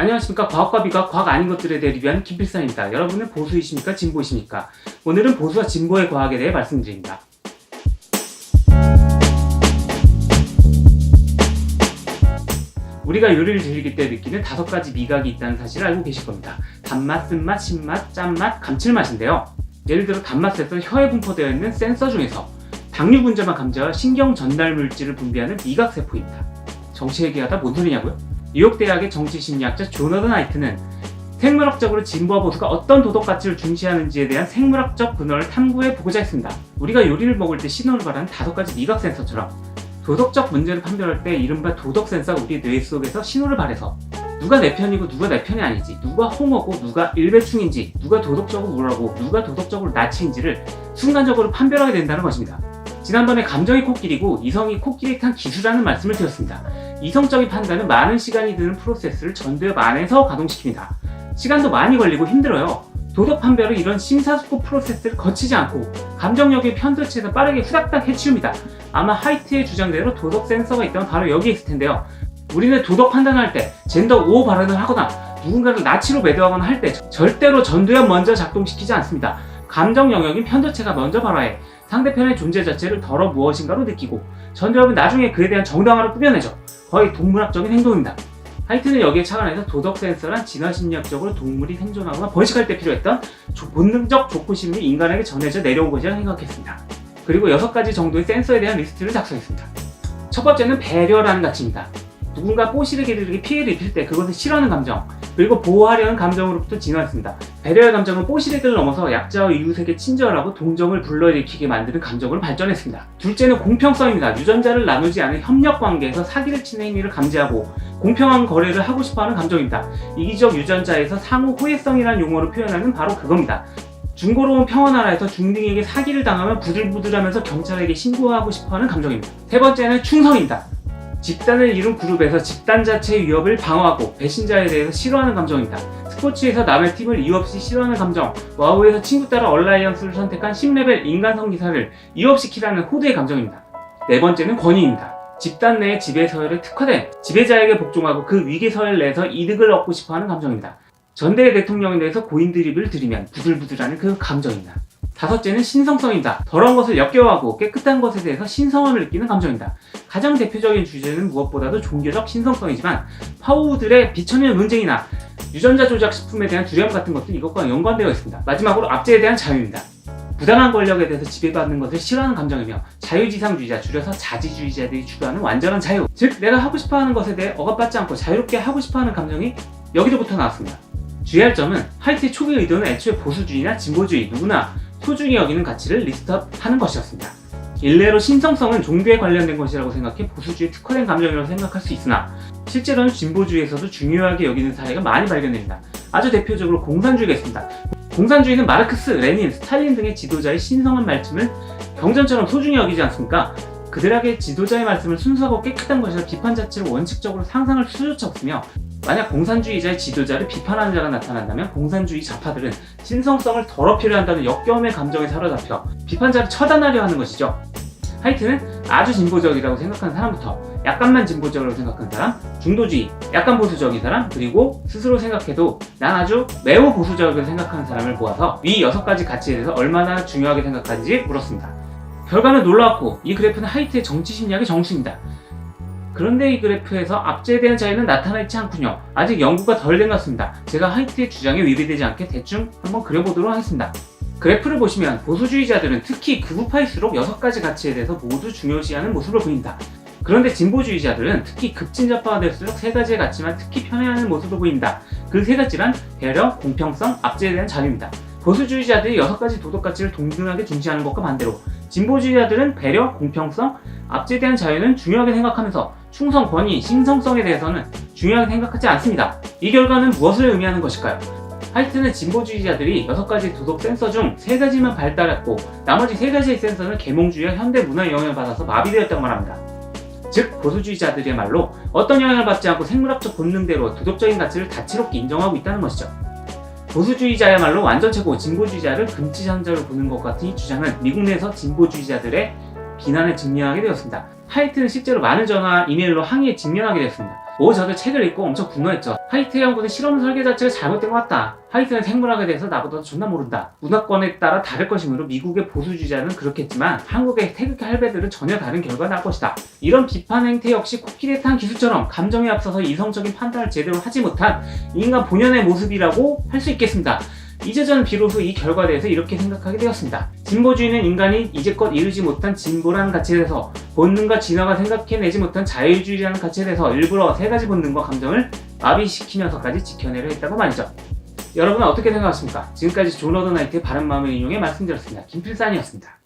안녕하십니까. 과학과 비과학, 과학 아닌 것들에 대해 리뷰하는 김필산입니다. 여러분은 보수이십니까? 진보이십니까? 오늘은 보수와 진보의 과학에 대해 말씀드립니다. 우리가 요리를 즐길 때 느끼는 5가지 미각이 있다는 사실을 알고 계실 겁니다. 단맛, 쓴맛, 신맛, 짠맛, 감칠맛인데요. 예를 들어 단맛에서 혀에 분포되어 있는 센서 중에서 당류 분자만 감지할 신경 전달 물질을 분비하는 미각세포입니다. 정치 얘기하다 뭔 소리냐고요? 뉴욕대학의 정치심리학자 조너던 하이트는 생물학적으로 진보와 보수가 어떤 도덕 가치를 중시하는지에 대한 생물학적 근원을 탐구해보고자 했습니다. 우리가 요리를 먹을 때 신호를 발하는 5가지 미각 센서처럼 도덕적 문제를 판별할 때 이른바 도덕 센서가 우리 뇌 속에서 신호를 발해서 누가 내 편이고 누가 내 편이 아니지, 누가 홍어고 누가 일배충인지, 누가 도덕적으로 우월하고 누가 도덕적으로 나치인지를 순간적으로 판별하게 된다는 것입니다. 지난번에 감정이 코끼리고 이성이 코끼리 탄 기수라는 말씀을 드렸습니다. 이성적인 판단은 많은 시간이 드는 프로세스를 전두엽 안에서 가동시킵니다. 시간도 많이 걸리고 힘들어요. 도덕 판별은 이런 심사숙고 프로세스를 거치지 않고 감정력의 편도체에서 빠르게 후닥닥 해치웁니다. 아마 하이트의 주장대로 도덕 센서가 있다면 바로 여기에 있을 텐데요. 우리는 도덕 판단을 할 때 젠더 우호 발언을 하거나 누군가를 나치로 매도하거나 할 때 절대로 전두엽 먼저 작동시키지 않습니다. 감정 영역인 편도체가 먼저 발화해 상대편의 존재 자체를 덜어 무엇인가로 느끼고 전두엽은 나중에 그에 대한 정당화를 꾸며내죠. 거의 동물학적인 행동입니다. 하이트는 여기에 착안해서 도덕 센서란 진화심리학적으로 동물이 생존하거나 번식할 때 필요했던 본능적 족구심리 인간에게 전해져 내려온 것이라 생각했습니다. 그리고 6가지 정도의 센서에 대한 리스트를 작성했습니다. 첫 번째는 배려라는 가치입니다. 누군가 뽀시르게들에게 피해를 입힐 때 그것을 싫어하는 감정, 그리고 보호하려는 감정으로부터 진화했습니다. 배려의 감정은 뽀시르게를 넘어서 약자와 이웃에게 친절하고 동정을 불러일으키게 만드는 감정으로 발전했습니다. 둘째는 공평성입니다. 유전자를 나누지 않은 협력 관계에서 사기를 치는 행위를 감지하고 공평한 거래를 하고 싶어하는 감정입니다. 이기적 유전자에서 상호 호혜성이라는 용어로 표현하는 바로 그겁니다. 중고로운 평화나라에서 중딩에게 사기를 당하면 부들부들하면서 경찰에게 신고하고 싶어하는 감정입니다. 세 번째는 충성입니다. 집단을 이룬 그룹에서 집단 자체의 위협을 방어하고 배신자에 대해서 싫어하는 감정입니다. 스포츠에서 남의 팀을 이유 없이 싫어하는 감정, 와우에서 친구 따라 얼라이언스를 선택한 10레벨 인간성 기사를 이업시키라는 호드의 감정입니다. 네 번째는 권위입니다. 집단 내의 지배서열에 특화된 지배자에게 복종하고 그 위계서열 내에서 이득을 얻고 싶어하는 감정입니다. 전대의 대통령에 대해서 고인 드립을 들이면 부들부들하는 그 감정입니다. 다섯째는 신성성입니다. 더러운 것을 역겨워하고 깨끗한 것에 대해서 신성함을 느끼는 감정입니다. 가장 대표적인 주제는 무엇보다도 종교적 신성성이지만 파우들의 비천연 논쟁이나 유전자 조작 식품에 대한 두려움 같은 것도 이것과 연관되어 있습니다. 마지막으로 압제에 대한 자유입니다. 부당한 권력에 대해서 지배받는 것을 싫어하는 감정이며 자유지상주의자, 줄여서 자지주의자들이 추구하는 완전한 자유, 즉 내가 하고 싶어하는 것에 대해 억압받지 않고 자유롭게 하고 싶어하는 감정이 여기로부터 나왔습니다. 주의할 점은 하이트의 초기 의도는 애초에 보수주의나 진보주의, 누구나 소중히 여기는 가치를 리스트업하는 것이었습니다. 일례로 신성성은 종교에 관련된 것이라고 생각해 보수주의에 특화된 감정이라고 생각할 수 있으나 실제로는 진보주의에서도 중요하게 여기는 사례가 많이 발견됩니다. 아주 대표적으로 공산주의가 있습니다. 공산주의는 마르크스, 레닌, 스탈린 등의 지도자의 신성한 말씀을 경전처럼 소중히 여기지 않습니까? 그들에게 지도자의 말씀을 순수하고 깨끗한 것이라 비판 자체를 원칙적으로 상상할 수조차 없으며 만약 공산주의자의 지도자를 비판하는 자가 나타난다면 공산주의 좌파들은 신성성을 더럽히려 한다는 역겨움의 감정에 사로잡혀 비판자를 처단하려 하는 것이죠. 하이트는 아주 진보적이라고 생각하는 사람부터 약간만 진보적이라고 생각하는 사람, 중도주의, 약간 보수적인 사람, 그리고 스스로 생각해도 난 아주 매우 보수적이라고 생각하는 사람을 모아서 위 6가지 가치에 대해서 얼마나 중요하게 생각하는지 물었습니다. 결과는 놀라웠고 이 그래프는 하이트의 정치심리학의 정수입니다. 그런데 이 그래프에서 압제에 대한 차이는 나타나 있지 않군요. 아직 연구가 덜 된 것 같습니다. 제가 하이트의 주장에 위배되지 않게 대충 한번 그려보도록 하겠습니다. 그래프를 보시면 보수주의자들은 특히 극우파일수록 6가지 가치에 대해서 모두 중요시하는 모습을 보인다. 그런데 진보주의자들은 특히 급진자파가 될수록 3가지의 가치만 특히 편애하는 모습을 보인다. 그 3가지란 배려, 공평성, 압제에 대한 자유입니다. 보수주의자들이 6가지 도덕가치를 동등하게 중시하는 것과 반대로 진보주의자들은 배려, 공평성, 압제에 대한 자유는 중요하게 생각하면서 충성, 권위, 신성성에 대해서는 중요하게 생각하지 않습니다. 이 결과는 무엇을 의미하는 것일까요? 하이트는 진보주의자들이 6가지 도덕 센서 중 3가지만 발달했고 나머지 3가지의 센서는 계몽주의와 현대문화의 영향을 받아서 마비되었다고 말합니다. 즉 보수주의자들의 말로 어떤 영향을 받지 않고 생물학적 본능대로 도덕적인 가치를 다채롭게 인정하고 있다는 것이죠. 보수주의자야말로 완전체고 진보주의자를 금지산자로 보는 것 같은 이 주장은 미국 내에서 진보주의자들의 비난에 직면하게 되었습니다. 하이트는 실제로 많은 전화, 이메일로 항의에 직면하게 되었습니다. 저도 책을 읽고 엄청 분노했죠. 하이트의 연구는 실험 설계 자체가 잘못된 것 같다. 하이트는 생물학에 대해서 나보다 존나 모른다. 문화권에 따라 다를 것이므로 미국의 보수주의자는 그렇겠지만 한국의 태극기 할배들은 전혀 다른 결과가 날 것이다. 이런 비판 행태 역시 코끼리에 탄 기술처럼 감정에 앞서서 이성적인 판단을 제대로 하지 못한 인간 본연의 모습이라고 할 수 있겠습니다. 이제 저는 비로소 이 결과에 대해서 이렇게 생각하게 되었습니다. 진보주의는 인간이 이제껏 이루지 못한 진보라는 가치에 대해서, 본능과 진화가 생각해내지 못한 자유주의라는 가치에 대해서 일부러 세 가지 본능과 감정을 마비시키면서까지 지켜내려 했다고 말이죠. 여러분은 어떻게 생각하십니까? 지금까지 존 어더 나이트의 바른 마음을 인용해 말씀드렸습니다. 김필산이었습니다.